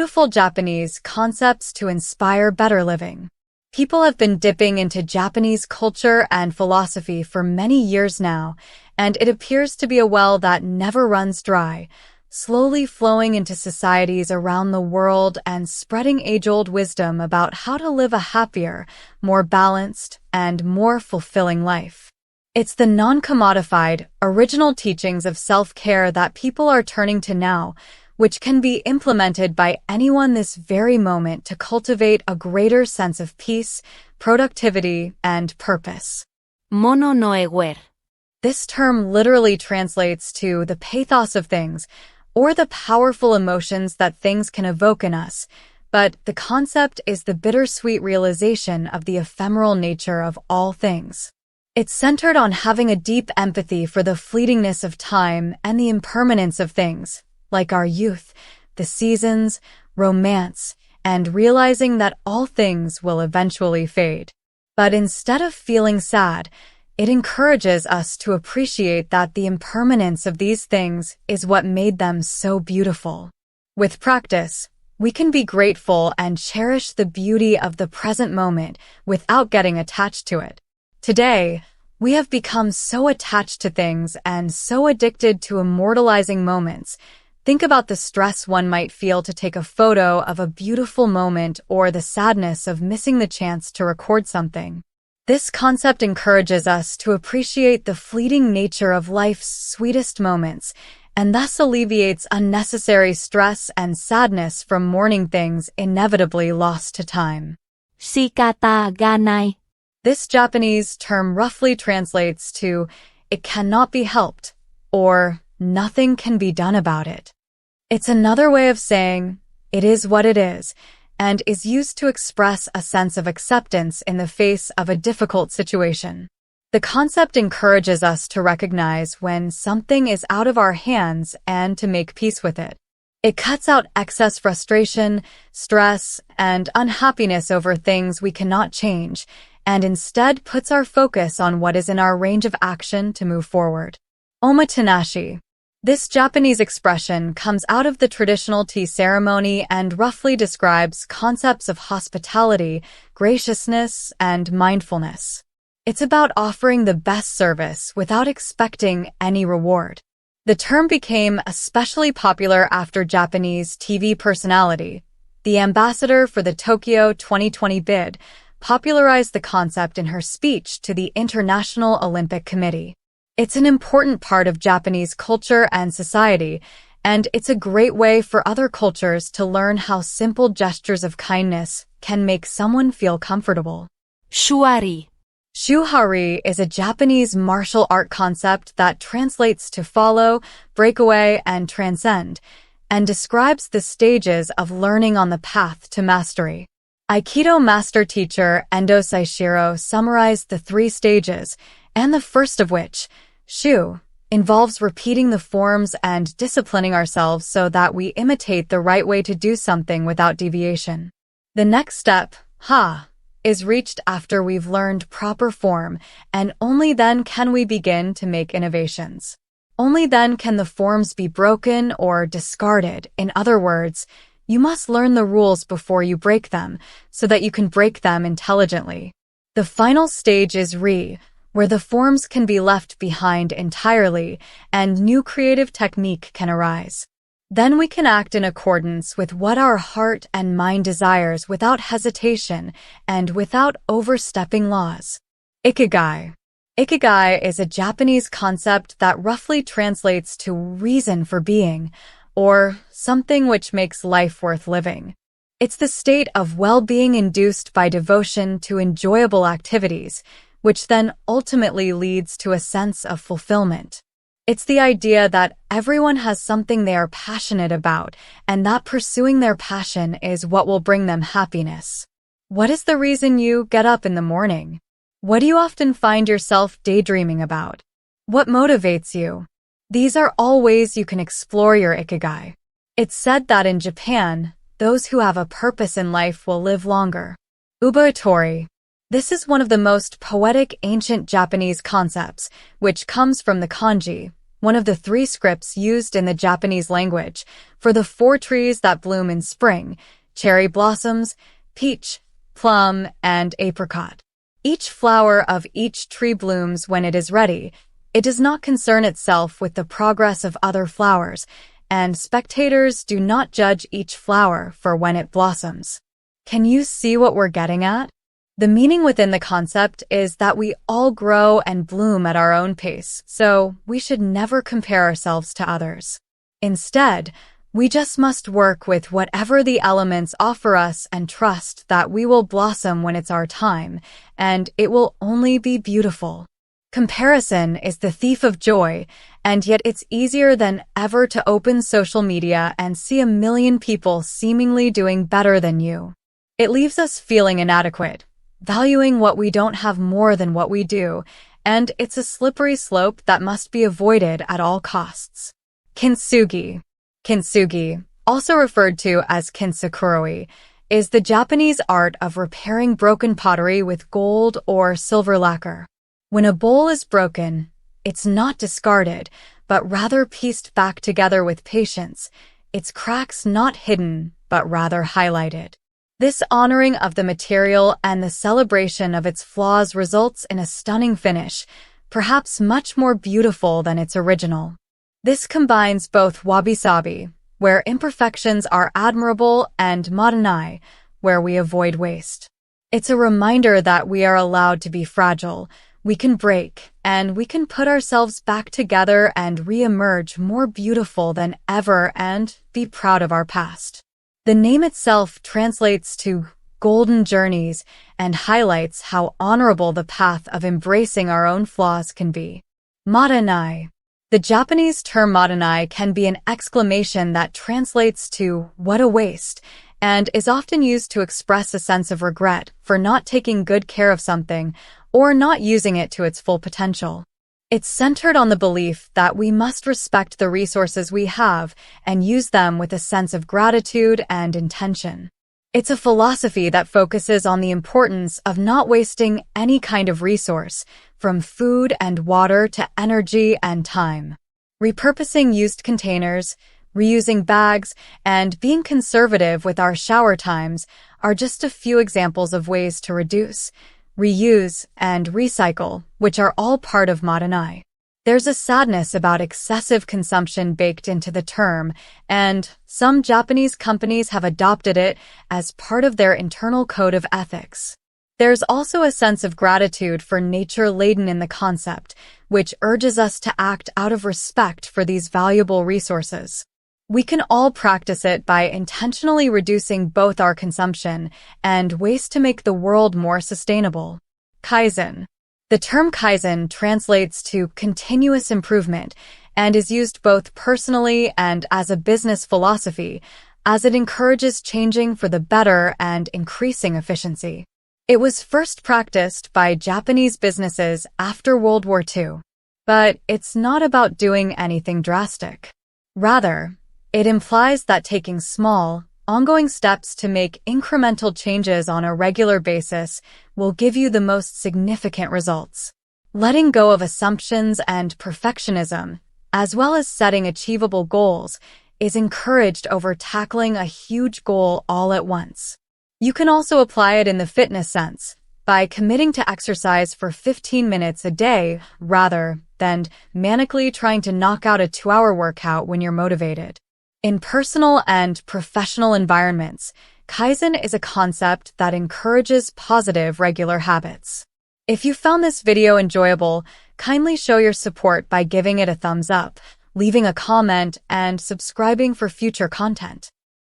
beautiful Japanese concepts to inspire better living. People have been dipping into Japanese culture and philosophy for many years now, and it appears to be a well that never runs dry, slowly flowing into societies around the world and spreading age-old wisdom about how to live a happier, more balanced, and more fulfilling life. It's the non-commodified, original teachings of self-care that people are turning to now, which can be implemented by anyone this very moment to cultivate a greater sense of peace, productivity, and purpose. Mono no ewer. This term literally translates to the pathos of things, or the powerful emotions that things can evoke in us, but the concept is the bittersweet realization of the ephemeral nature of all things. It's centered on having a deep empathy for the fleetingness of time and the impermanence of things, like our youth, the seasons, romance, and realizing that all things will eventually fade. But instead of feeling sad, it encourages us to appreciate that the impermanence of these things is what made them so beautiful. With practice, we can be grateful and cherish the beauty of the present moment without getting attached to it. Today, we have become so attached to things and so addicted to immortalizing moments. Think about the stress one might feel to take a photo of a beautiful moment or the sadness of missing the chance to record something. This concept encourages us to appreciate the fleeting nature of life's sweetest moments and thus alleviates unnecessary stress and sadness from mourning things inevitably lost to time. Shikata ganai. This Japanese term roughly translates to "it cannot be helped" or "nothing can be done about it." It's another way of saying "it is what it is," and is used to express a sense of acceptance in the face of a difficult situation. The concept encourages us to recognize when something is out of our hands and to make peace with it. It cuts out excess frustration, stress, and unhappiness over things we cannot change, and instead puts our focus on what is in our range of action to move forward. Omotenashi. This Japanese expression comes out of the traditional tea ceremony and roughly describes concepts of hospitality, graciousness, and mindfulness. It's about offering the best service without expecting any reward. The term became especially popular after Japanese TV personality, the ambassador for the Tokyo 2020 bid, popularized the concept in her speech to the International Olympic Committee. It's an important part of Japanese culture and society, and it's a great way for other cultures to learn how simple gestures of kindness can make someone feel comfortable. Shuari. Shuhari is a Japanese martial art concept that translates to follow, break away, and transcend, and describes the stages of learning on the path to mastery. Aikido master teacher Endo Saishiro summarized the 3 stages, and the first of which, Shu, involves repeating the forms and disciplining ourselves so that we imitate the right way to do something without deviation. The next step, Ha, is reached after we've learned proper form, and only then can we begin to make innovations. Only then can the forms be broken or discarded. In other words, you must learn the rules before you break them, so that you can break them intelligently. The final stage is Ri, where the forms can be left behind entirely and new creative technique can arise. Then we can act in accordance with what our heart and mind desires without hesitation and without overstepping laws. Ikigai. Ikigai is a Japanese concept that roughly translates to reason for being, or something which makes life worth living. It's the state of well-being induced by devotion to enjoyable activities, which then ultimately leads to a sense of fulfillment. It's the idea that everyone has something they are passionate about, and that pursuing their passion is what will bring them happiness. What is the reason you get up in the morning? What do you often find yourself daydreaming about? What motivates you? These are all ways you can explore your ikigai. It's said that in Japan, those who have a purpose in life will live longer. Uboitori. This is one of the most poetic ancient Japanese concepts, which comes from the kanji, one of the 3 scripts used in the Japanese language for the 4 trees that bloom in spring: cherry blossoms, peach, plum, and apricot. Each flower of each tree blooms when it is ready. It does not concern itself with the progress of other flowers, and spectators do not judge each flower for when it blossoms. Can you see what we're getting at? The meaning within the concept is that we all grow and bloom at our own pace, so we should never compare ourselves to others. Instead, we just must work with whatever the elements offer us and trust that we will blossom when it's our time, and it will only be beautiful. Comparison is the thief of joy, and yet it's easier than ever to open social media and see a million people seemingly doing better than you. It leaves us feeling inadequate, valuing what we don't have more than what we do, and it's a slippery slope that must be avoided at all costs. Kintsugi. Kintsugi, also referred to as kintsukuroi, is the Japanese art of repairing broken pottery with gold or silver lacquer. When a bowl is broken, it's not discarded, but rather pieced back together with patience, its cracks not hidden, but rather highlighted. This honoring of the material and the celebration of its flaws results in a stunning finish, perhaps much more beautiful than its original. This combines both wabi-sabi, where imperfections are admirable, and madanai, where we avoid waste. It's a reminder that we are allowed to be fragile, we can break, and we can put ourselves back together and re-emerge more beautiful than ever and be proud of our past. The name itself translates to golden journeys and highlights how honorable the path of embracing our own flaws can be. Madanai. The Japanese term madanai can be an exclamation that translates to "what a waste," and is often used to express a sense of regret for not taking good care of something or not using it to its full potential. It's centered on the belief that we must respect the resources we have and use them with a sense of gratitude and intention. It's a philosophy that focuses on the importance of not wasting any kind of resource, from food and water to energy and time. Repurposing used containers, reusing bags, and being conservative with our shower times are just a few examples of ways to reduce, reuse, and recycle, which are all part of madanai. There's a sadness about excessive consumption baked into the term, and some Japanese companies have adopted it as part of their internal code of ethics. There's also a sense of gratitude for nature laden in the concept, which urges us to act out of respect for these valuable resources. We can all practice it by intentionally reducing both our consumption and waste to make the world more sustainable. Kaizen. The term kaizen translates to continuous improvement and is used both personally and as a business philosophy, as it encourages changing for the better and increasing efficiency. It was first practiced by Japanese businesses after World War II. But it's not about doing anything drastic. Rather, it implies that taking small, ongoing steps to make incremental changes on a regular basis will give you the most significant results. Letting go of assumptions and perfectionism, as well as setting achievable goals, is encouraged over tackling a huge goal all at once. You can also apply it in the fitness sense, by committing to exercise for 15 minutes a day rather than manically trying to knock out a 2-hour workout when you're motivated. In personal and professional environments, Kaizen is a concept that encourages positive regular habits. If you found this video enjoyable, kindly show your support by giving it a thumbs up, leaving a comment, and subscribing for future content.